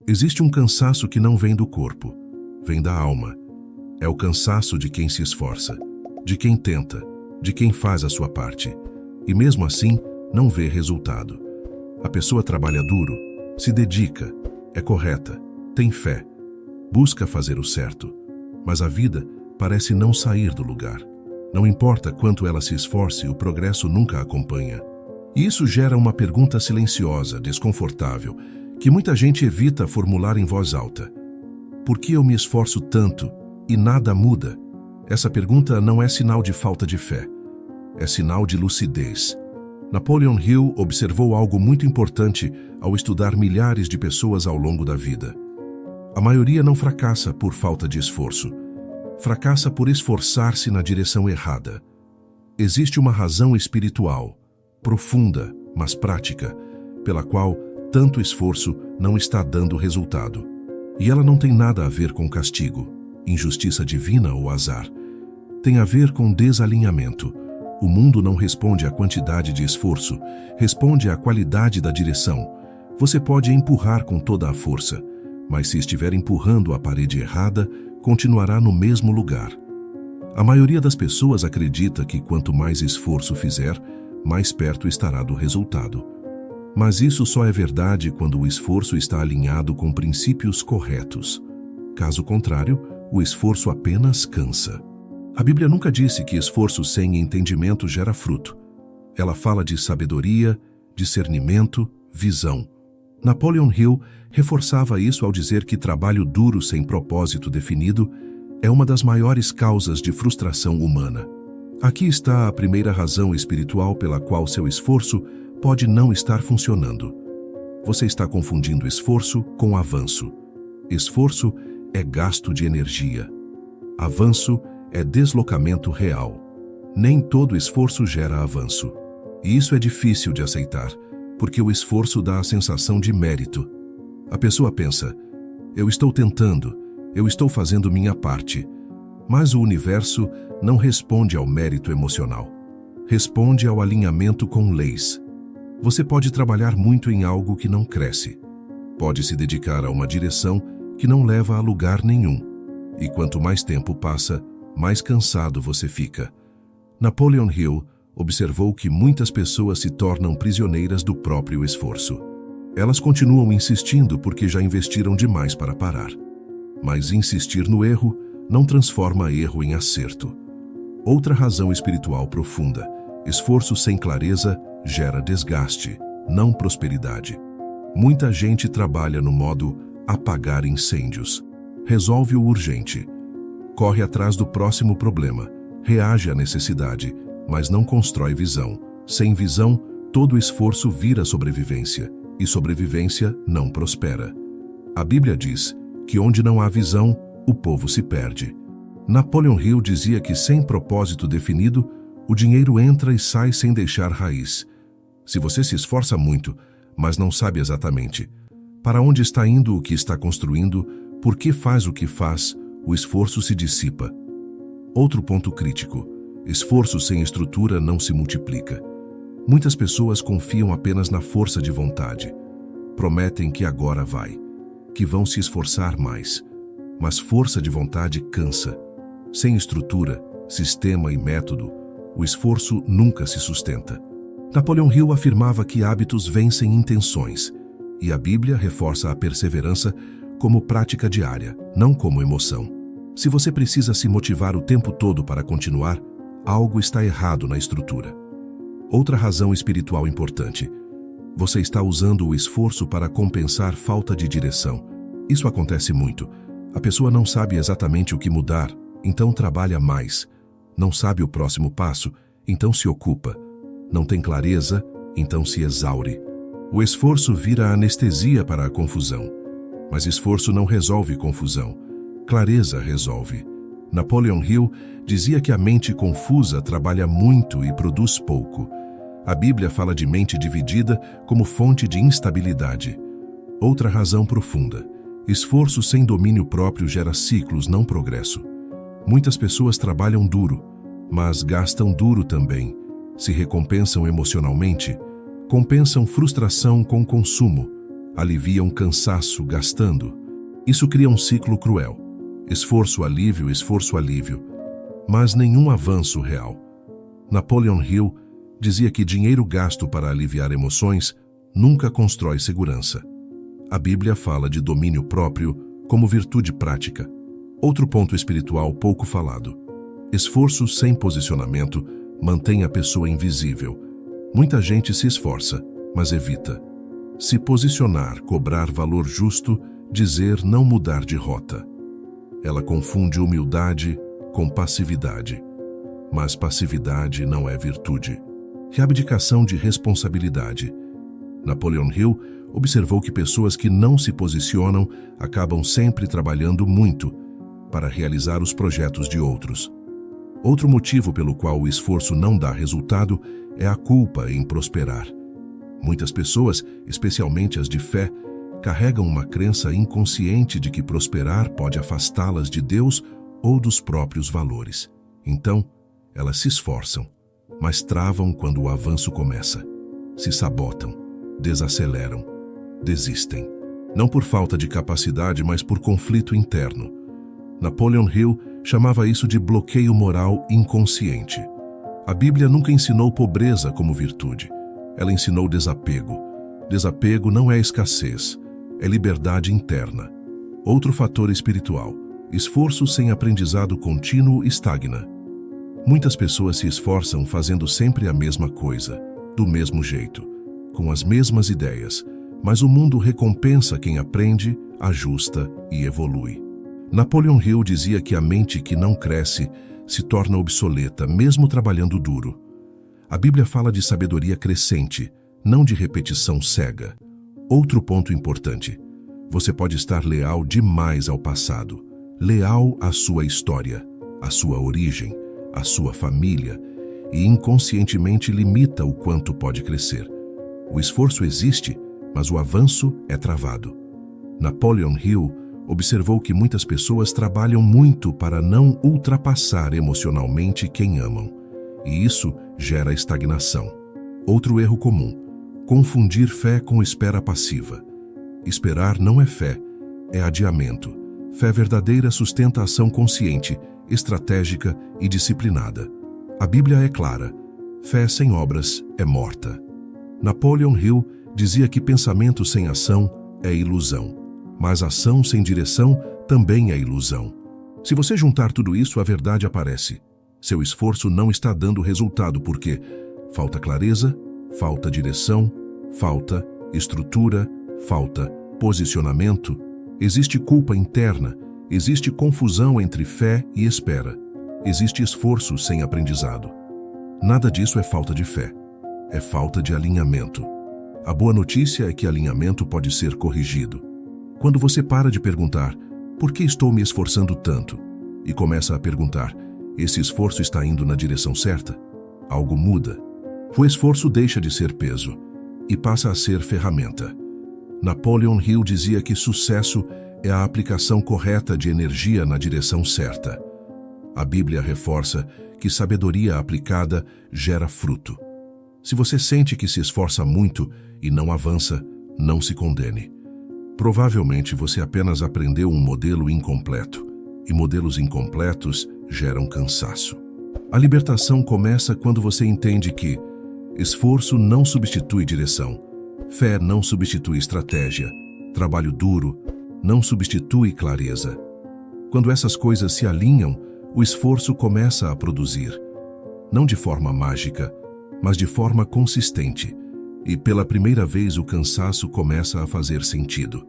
Existe um cansaço que não vem do corpo, vem da alma. É o cansaço de quem se esforça, de quem tenta, de quem faz a sua parte, e mesmo assim não vê resultado. A pessoa trabalha duro, se dedica, é correta, tem fé, busca fazer o certo, mas a vida parece não sair do lugar. Não importa quanto ela se esforce, o progresso nunca a acompanha. E isso gera uma pergunta silenciosa, desconfortável, que muita gente evita formular em voz alta. Por que eu me esforço tanto e nada muda? Essa pergunta não é sinal de falta de fé, é sinal de lucidez. Napoleon Hill observou algo muito importante ao estudar milhares de pessoas ao longo da vida. A maioria não fracassa por falta de esforço, fracassa por esforçar-se na direção errada. Existe uma razão espiritual, profunda, mas prática, pela qual tanto esforço não está dando resultado. E ela não tem nada a ver com castigo, injustiça divina ou azar. Tem a ver com desalinhamento. O mundo não responde à quantidade de esforço, responde à qualidade da direção. Você pode empurrar com toda a força, mas se estiver empurrando a parede errada, continuará no mesmo lugar. A maioria das pessoas acredita que quanto mais esforço fizer, mais perto estará do resultado. Mas isso só é verdade quando o esforço está alinhado com princípios corretos. Caso contrário, o esforço apenas cansa. A Bíblia nunca disse que esforço sem entendimento gera fruto. Ela fala de sabedoria, discernimento, visão. Napoleon Hill reforçava isso ao dizer que trabalho duro sem propósito definido é uma das maiores causas de frustração humana. Aqui está a primeira razão espiritual pela qual seu esforço pode não estar funcionando. Você está confundindo esforço com avanço. Esforço é gasto de energia. Avanço é deslocamento real. Nem todo esforço gera avanço. E isso é difícil de aceitar, porque o esforço dá a sensação de mérito. A pessoa pensa, eu estou tentando, eu estou fazendo minha parte. Mas o universo não responde ao mérito emocional. Responde ao alinhamento com leis. Você pode trabalhar muito em algo que não cresce. Pode se dedicar a uma direção que não leva a lugar nenhum. E quanto mais tempo passa, mais cansado você fica. Napoleon Hill observou que muitas pessoas se tornam prisioneiras do próprio esforço. Elas continuam insistindo porque já investiram demais para parar. Mas insistir no erro não transforma erro em acerto. Outra razão espiritual profunda: esforço sem clareza gera desgaste, não prosperidade. Muita gente trabalha no modo apagar incêndios. Resolve o urgente. Corre atrás do próximo problema. Reage à necessidade, mas não constrói visão. Sem visão, todo esforço vira sobrevivência, e sobrevivência não prospera. A Bíblia diz que onde não há visão, o povo se perde. Napoleon Hill dizia que sem propósito definido, o dinheiro entra e sai sem deixar raiz. Se você se esforça muito, mas não sabe exatamente para onde está indo o que está construindo, por que faz o que faz, o esforço se dissipa. Outro ponto crítico: esforço sem estrutura não se multiplica. Muitas pessoas confiam apenas na força de vontade. Prometem que agora vai, que vão se esforçar mais. Mas força de vontade cansa. Sem estrutura, sistema e método, o esforço nunca se sustenta. Napoleon Hill afirmava que hábitos vencem intenções, e a Bíblia reforça a perseverança como prática diária, não como emoção. Se você precisa se motivar o tempo todo para continuar, algo está errado na estrutura. Outra razão espiritual importante: você está usando o esforço para compensar falta de direção. Isso acontece muito. A pessoa não sabe exatamente o que mudar, então trabalha mais. Não sabe o próximo passo, então se ocupa. Não tem clareza, então se exaure. O esforço vira anestesia para a confusão. Mas esforço não resolve confusão. Clareza resolve. Napoleon Hill dizia que a mente confusa trabalha muito e produz pouco. A Bíblia fala de mente dividida como fonte de instabilidade. Outra razão profunda: esforço sem domínio próprio gera ciclos, não progresso. Muitas pessoas trabalham duro, mas gastam duro também. Se recompensam emocionalmente, compensam frustração com consumo, aliviam cansaço gastando. Isso cria um ciclo cruel. Esforço, alívio, mas nenhum avanço real. Napoleon Hill dizia que dinheiro gasto para aliviar emoções nunca constrói segurança. A Bíblia fala de domínio próprio como virtude prática. Outro ponto espiritual pouco falado. Esforço sem posicionamento mantém a pessoa invisível. Muita gente se esforça, mas evita. Se posicionar, cobrar valor justo, dizer não mudar de rota. Ela confunde humildade com passividade. Mas passividade não é virtude. É abdicação de responsabilidade. Napoleon Hill observou que pessoas que não se posicionam acabam sempre trabalhando muito para realizar os projetos de outros. Outro motivo pelo qual o esforço não dá resultado é a culpa em prosperar. Muitas pessoas, especialmente as de fé, carregam uma crença inconsciente de que prosperar pode afastá-las de Deus ou dos próprios valores. Então, elas se esforçam, mas travam quando o avanço começa. Se sabotam, desaceleram, desistem. Não por falta de capacidade, mas por conflito interno. Napoleon Hill chamava isso de bloqueio moral inconsciente. A Bíblia nunca ensinou pobreza como virtude. Ela ensinou desapego. Desapego não é escassez, é liberdade interna. Outro fator espiritual. Esforço sem aprendizado contínuo estagna. Muitas pessoas se esforçam fazendo sempre a mesma coisa, do mesmo jeito, com as mesmas ideias, mas o mundo recompensa quem aprende, ajusta e evolui. Napoleon Hill dizia que a mente que não cresce se torna obsoleta, mesmo trabalhando duro. A Bíblia fala de sabedoria crescente, não de repetição cega. Outro ponto importante. Você pode estar leal demais ao passado, leal à sua história, à sua origem, à sua família, e inconscientemente limita o quanto pode crescer. O esforço existe, mas o avanço é travado. Napoleon Hill observou que muitas pessoas trabalham muito para não ultrapassar emocionalmente quem amam, e isso gera estagnação. Outro erro comum: confundir fé com espera passiva. Esperar não é fé, é adiamento. Fé verdadeira sustenta a ação consciente, estratégica e disciplinada. A Bíblia é clara: fé sem obras é morta. Napoleon Hill dizia que pensamento sem ação é ilusão, mas ação sem direção também é ilusão. Se você juntar tudo isso, a verdade aparece. Seu esforço não está dando resultado porque falta clareza, falta direção, falta estrutura, falta posicionamento, existe culpa interna, existe confusão entre fé e espera, existe esforço sem aprendizado. Nada disso é falta de fé, é falta de alinhamento. A boa notícia é que alinhamento pode ser corrigido. Quando você para de perguntar, por que estou me esforçando tanto? E começa a perguntar, esse esforço está indo na direção certa? Algo muda. O esforço deixa de ser peso e passa a ser ferramenta. Napoleon Hill dizia que sucesso é a aplicação correta de energia na direção certa. A Bíblia reforça que sabedoria aplicada gera fruto. Se você sente que se esforça muito e não avança, não se condene. Provavelmente você apenas aprendeu um modelo incompleto, e modelos incompletos geram cansaço. A libertação começa quando você entende que esforço não substitui direção, fé não substitui estratégia, trabalho duro não substitui clareza. Quando essas coisas se alinham, o esforço começa a produzir, não de forma mágica, mas de forma consistente, e pela primeira vez o cansaço começa a fazer sentido.